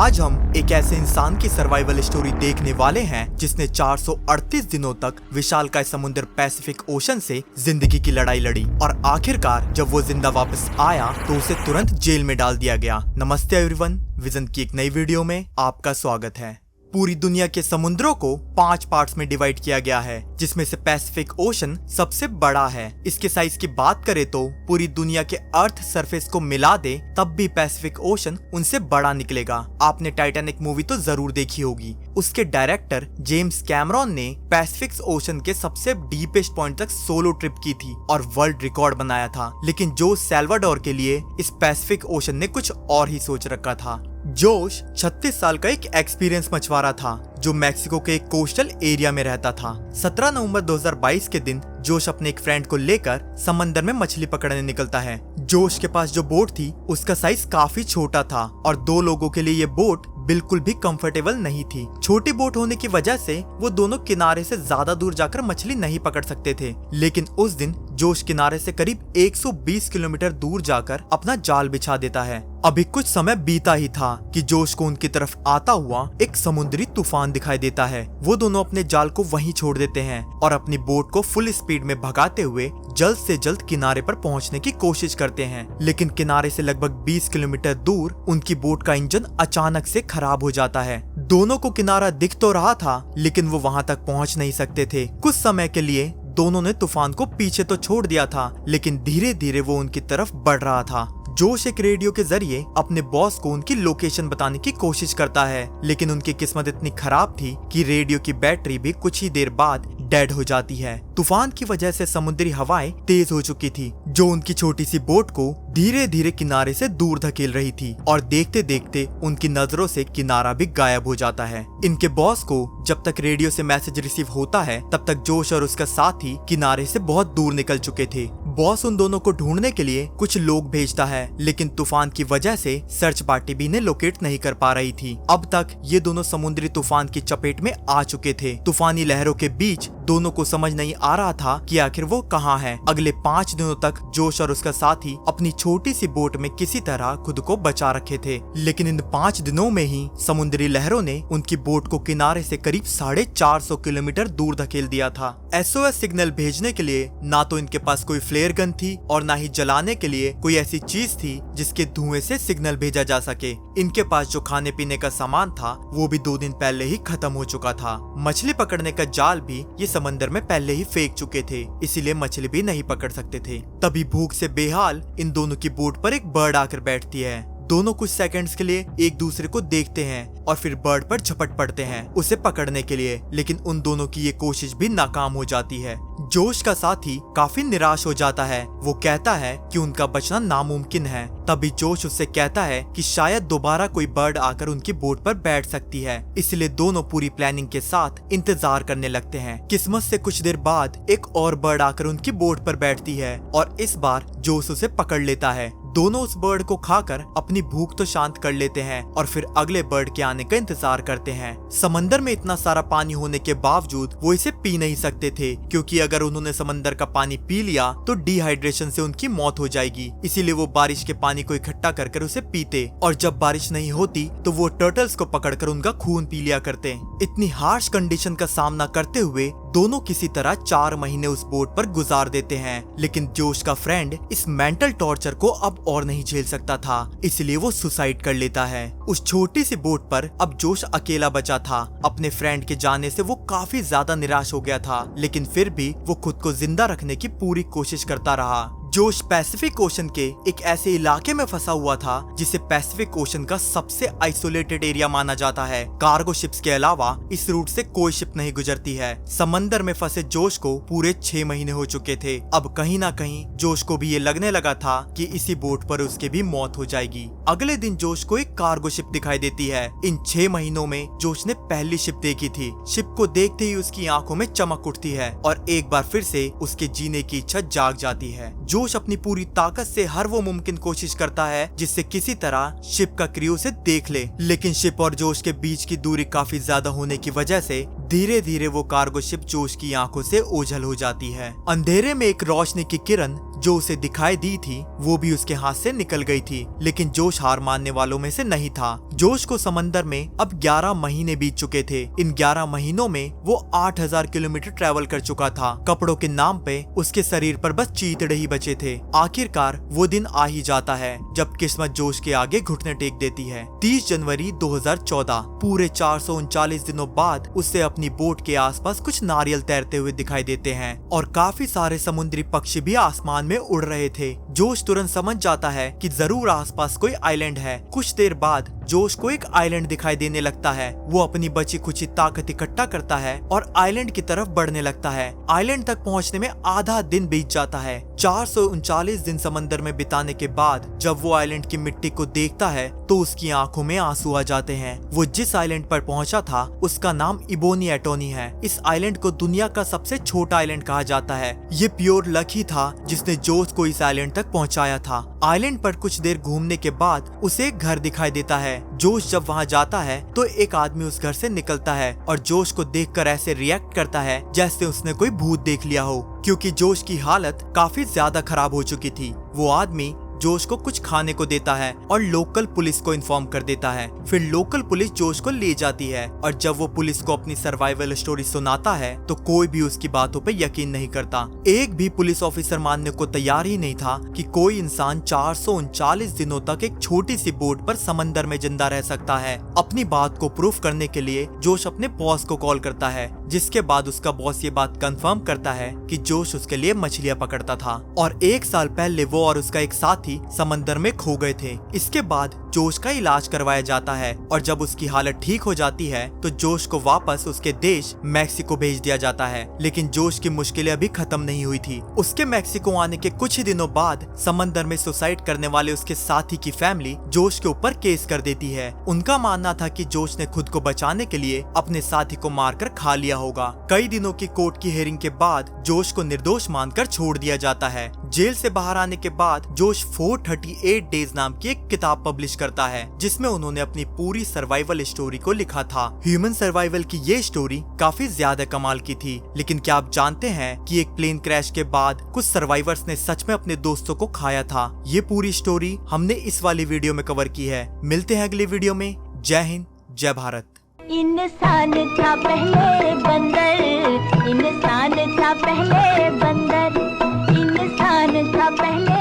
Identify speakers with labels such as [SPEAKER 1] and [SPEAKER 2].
[SPEAKER 1] आज हम एक ऐसे इंसान की सर्वाइवल स्टोरी देखने वाले हैं जिसने 438 दिनों तक विशालकाय समुद्र पैसिफिक ओशन से जिंदगी की लड़ाई लड़ी और आखिरकार जब वो जिंदा वापस आया तो उसे तुरंत जेल में डाल दिया गया। नमस्ते एवरीवन, विजन की एक नई वीडियो में आपका स्वागत है। पूरी दुनिया के समुद्रों को 5 पार्ट्स में डिवाइड किया गया है, जिसमें से पैसिफिक ओशन सबसे बड़ा है। इसके साइज की बात करें तो पूरी दुनिया के अर्थ सरफेस को मिला दे तब भी पैसिफिक ओशन उनसे बड़ा निकलेगा। आपने टाइटैनिक मूवी तो जरूर देखी होगी। उसके डायरेक्टर जेम्स कैमरॉन ने पैसिफिक ओशन के सबसे डीपेस्ट पॉइंट तक सोलो ट्रिप की थी और वर्ल्ड रिकॉर्ड बनाया था, लेकिन जोश सैल्वाडोर के लिए इस पैसिफिक ओशन ने कुछ और ही सोच रखा था। जोश 36 साल का एक एक्सपीरियंस मछुआरा था जो मैक्सिको के एक कोस्टल एरिया में रहता था। 17 नवंबर 2022 के दिन जोश अपने एक फ्रेंड को लेकर समंदर में मछली पकड़ने निकलता है। जोश के पास जो बोट थी उसका साइज काफी छोटा था और 2 लोगों के लिए ये बोट बिल्कुल भी कंफर्टेबल नहीं थी। छोटी बोट होने की वजह से वो दोनों किनारे से ज्यादा दूर जाकर मछली नहीं पकड़ सकते थे, लेकिन उस दिन जोश किनारे से करीब 120 किलोमीटर दूर जाकर अपना जाल बिछा देता है। अभी कुछ समय बीता ही था कि जोश को उनकी तरफ आता हुआ एक समुद्री तूफान दिखाई देता है। वो दोनों अपने जाल को वहीं छोड़ देते हैं और अपनी बोट को फुल स्पीड में भगाते हुए जल्द से जल्द किनारे पर पहुंचने की कोशिश करते हैं, लेकिन किनारे से लगभग 20 किलोमीटर दूर उनकी बोट का इंजन अचानक से खराब हो जाता है। दोनों को किनारा दिख तो रहा था, लेकिन वो वहां तक पहुंच नहीं सकते थे। कुछ समय के लिए दोनों ने तूफान को पीछे तो छोड़ दिया था, लेकिन धीरे धीरे वो उनकी तरफ बढ़ रहा था। जोश एक रेडियो के जरिए अपने बॉस को उनकी लोकेशन बताने की कोशिश करता है, लेकिन उनकी किस्मत इतनी खराब थी कि रेडियो की बैटरी भी कुछ ही देर बाद डेड हो जाती है। तूफान की वजह से समुद्री हवाएं तेज हो चुकी थी, जो उनकी छोटी सी बोट को धीरे धीरे किनारे से दूर धकेल रही थी और देखते देखते उनकी नजरों से किनारा भी गायब हो जाता है। इनके बॉस को जब तक रेडियो से मैसेज रिसीव होता है तब तक जोश और उसका साथी किनारे से बहुत दूर निकल चुके थे। बॉस उन दोनों को ढूंढने के लिए कुछ लोग भेजता है, लेकिन तूफान की वजह से सर्च पार्टी भी इन्हें लोकेट नहीं कर पा रही थी। अब तक ये दोनों समुद्री तूफान की चपेट में आ चुके थे। तूफानी लहरों के बीच दोनों को समझ नहीं आ रहा था कि आखिर वो कहाँ है। अगले 5 दिनों तक जोश और उसका साथी अपनी छोटी सी बोट में किसी तरह खुद को बचा रखे थे, लेकिन इन 5 दिनों में ही समुद्री लहरों ने उनकी बोट को किनारे से करीब 450 किलोमीटर दूर धकेल दिया था। SOS सिग्नल भेजने के लिए ना तो इनके पास कोई फ्लेयर गन थी और ना ही जलाने के लिए कोई ऐसी चीज थी जिसके धुएं से सिग्नल भेजा जा सके। इनके पास जो खाने पीने का सामान था वो भी 2 दिन पहले ही खत्म हो चुका था। मछली पकड़ने का जाल भी ये समंदर में पहले ही फेंक चुके थे, इसीलिए मछली भी नहीं पकड़ सकते थे। तभी भूख से बेहाल इन दोनों की बोट पर एक बर्ड आकर बैठती है। दोनों कुछ सेकंड्स के लिए एक दूसरे को देखते हैं और फिर बर्ड पर झपट पड़ते हैं उसे पकड़ने के लिए, लेकिन उन दोनों की ये कोशिश भी नाकाम हो जाती है। जोश का साथी काफी निराश हो जाता है। वो कहता है कि उनका बचना नामुमकिन है। तभी जोश उससे कहता है कि शायद दोबारा कोई बर्ड आकर उनकी बोट पर बैठ सकती है, इसलिए दोनों पूरी प्लानिंग के साथ इंतजार करने लगते हैं। किस्मत से कुछ देर बाद एक और बर्ड आकर उनकी बोट पर बैठती है और इस बार जोश उसे पकड़ लेता है। दोनों उस बर्ड को खाकर अपनी भूख तो शांत कर लेते हैं और फिर अगले बर्ड के आने का इंतजार करते हैं। समंदर में इतना सारा पानी होने के बावजूद वो इसे पी नहीं सकते थे, क्योंकि अगर उन्होंने समंदर का पानी पी लिया तो डिहाइड्रेशन से उनकी मौत हो जाएगी। इसीलिए वो बारिश के पानी को इकट्ठा कर उसे पीते और जब बारिश नहीं होती तो वो टर्टल्स को पकड़कर उनका खून पी लिया करते। इतनी हार्श कंडीशन का सामना करते हुए दोनों किसी तरह 4 महीने उस बोट पर गुजार देते हैं, लेकिन जोश का फ्रेंड इस मेंटल टॉर्चर को अब और नहीं झेल सकता था, इसलिए वो सुसाइड कर लेता है। उस छोटी सी बोट पर अब जोश अकेला बचा था। अपने फ्रेंड के जाने से वो काफी ज्यादा निराश हो गया था, लेकिन फिर भी वो खुद को जिंदा रखने की पूरी कोशिश करता रहा। जोश पैसिफिक ओशन के एक ऐसे इलाके में फंसा हुआ था जिसे पैसिफिक ओशन का सबसे आइसोलेटेड एरिया माना जाता है। कार्गो शिप्स के अलावा इस रूट से कोई शिप नहीं गुजरती है। समंदर में फंसे जोश को पूरे 6 महीने हो चुके थे। अब कहीं ना कहीं जोश को भी ये लगने लगा था कि इसी बोट पर उसके भी मौत हो जाएगी। अगले दिन जोश को एक कार्गो शिप दिखाई देती है। इन 6 महीनों में जोश ने पहली शिप देखी थी। शिप को देखते ही उसकी आंखों में चमक उठती है और एक बार फिर से उसके जीने की इच्छा जाग जाती है। जोश अपनी पूरी ताकत से हर वो मुमकिन कोशिश करता है जिससे किसी तरह शिप का क्रू उसे देख ले, लेकिन शिप और जोश के बीच की दूरी काफी ज्यादा होने की वजह से धीरे धीरे वो कार्गो शिप जोश की आंखों से ओझल हो जाती है। अंधेरे में एक रोशनी की किरण जो उसे दिखाई दी थी वो भी उसके हाथ से निकल गई थी। लेकिन जोश हार मानने वालों में से नहीं था। जोश को समंदर में अब 11 महीने बीत चुके थे। इन 11 महीनों में वो 8000 किलोमीटर ट्रैवल कर चुका था। कपड़ों के नाम पे उसके शरीर पर बस चीथड़े ही बचे थे। आखिरकार वो दिन आ ही जाता है जब किस्मत जोश के आगे घुटने टेक देती है। 30 जनवरी 2014, पूरे 439 दिनों बाद उसे अपनी बोट के आसपास कुछ नारियल तैरते हुए दिखाई देते हैं और काफी सारे समुद्री पक्षी भी आसमान में उड़ रहे थे। जोश तुरंत समझ जाता है कि जरूर आसपास कोई आइलैंड है। कुछ देर बाद जोश को एक आइलैंड दिखाई देने लगता है। वो अपनी बची खुची ताकत इकट्ठा करता है और आइलैंड की तरफ बढ़ने लगता है। आइलैंड तक पहुंचने में आधा दिन बीत जाता है। 439 दिन समंदर में बिताने के बाद जब वो आइलैंड की मिट्टी को देखता है तो उसकी आंखों में आंसू आ जाते हैं। वो जिस आइलैंड पर पहुंचा था उसका नाम इबोनी एटोनी है। इस आइलैंड को दुनिया का सबसे छोटा आइलैंड कहा जाता है। ये प्योर लक ही था जिसने जोश को इस आइलैंड तक पहुंचाया था। आइलैंड पर कुछ देर घूमने के बाद उसे एक घर दिखाई देता है। जोश जब वहां जाता है तो एक आदमी उस घर से निकलता है और जोश को देखकर ऐसे रिएक्ट करता है जैसे उसने कोई भूत देख लिया हो, क्योंकि जोश की हालत काफी ज्यादा खराब हो चुकी थी। वो आदमी जोश को कुछ खाने को देता है और लोकल पुलिस को इन्फॉर्म कर देता है। फिर लोकल पुलिस जोश को ले जाती है और जब वो पुलिस को अपनी सर्वाइवल स्टोरी सुनाता है तो कोई भी उसकी बातों पे यकीन नहीं करता। एक भी पुलिस ऑफिसर मानने को तैयार ही नहीं था कि कोई इंसान 439 दिनों तक एक छोटी सी बोट पर समंदर में जिंदा रह सकता है। अपनी बात को प्रूफ करने के लिए जोश अपने बॉस को कॉल करता है, जिसके बाद उसका बॉस ये बात कंफर्म करता है कि जोश उसके लिए मछलियां पकड़ता था और 1 साल पहले वो और उसका एक साथी समंदर में खो गए थे। इसके बाद जोश का इलाज करवाया जाता है और जब उसकी हालत ठीक हो जाती है तो जोश को वापस उसके देश मैक्सिको भेज दिया जाता है। लेकिन जोश की मुश्किलें अभी खत्म नहीं हुई थी। उसके मैक्सिको आने के कुछ ही दिनों बाद समंदर में सुसाइड करने वाले उसके साथी की फैमिली जोश के ऊपर केस कर देती है। उनका मानना था कि जोश ने खुद को बचाने के लिए अपने साथी को मारकर खा लिया होगा। कई दिनों की कोर्ट की हियरिंग के बाद जोश को निर्दोष मानकर छोड़ दिया जाता है। जेल से बाहर आने के बाद जोश 438 डेज नाम की एक किताब पब्लिश करता है, जिसमें उन्होंने अपनी पूरी सर्वाइवल स्टोरी को लिखा था। ह्यूमन सर्वाइवल की ये स्टोरी काफी ज्यादा कमाल की थी। लेकिन क्या आप जानते हैं कि एक प्लेन क्रैश के बाद कुछ सर्वाइवर्स ने सच में अपने दोस्तों को खाया था। ये पूरी स्टोरी हमने इस वाली वीडियो में कवर की है। मिलते हैं अगली वीडियो में। जय हिंद, जय भारत।
[SPEAKER 2] इंसान था पहले बंदर, इंसान था पहले बंदर, इंसान था पहले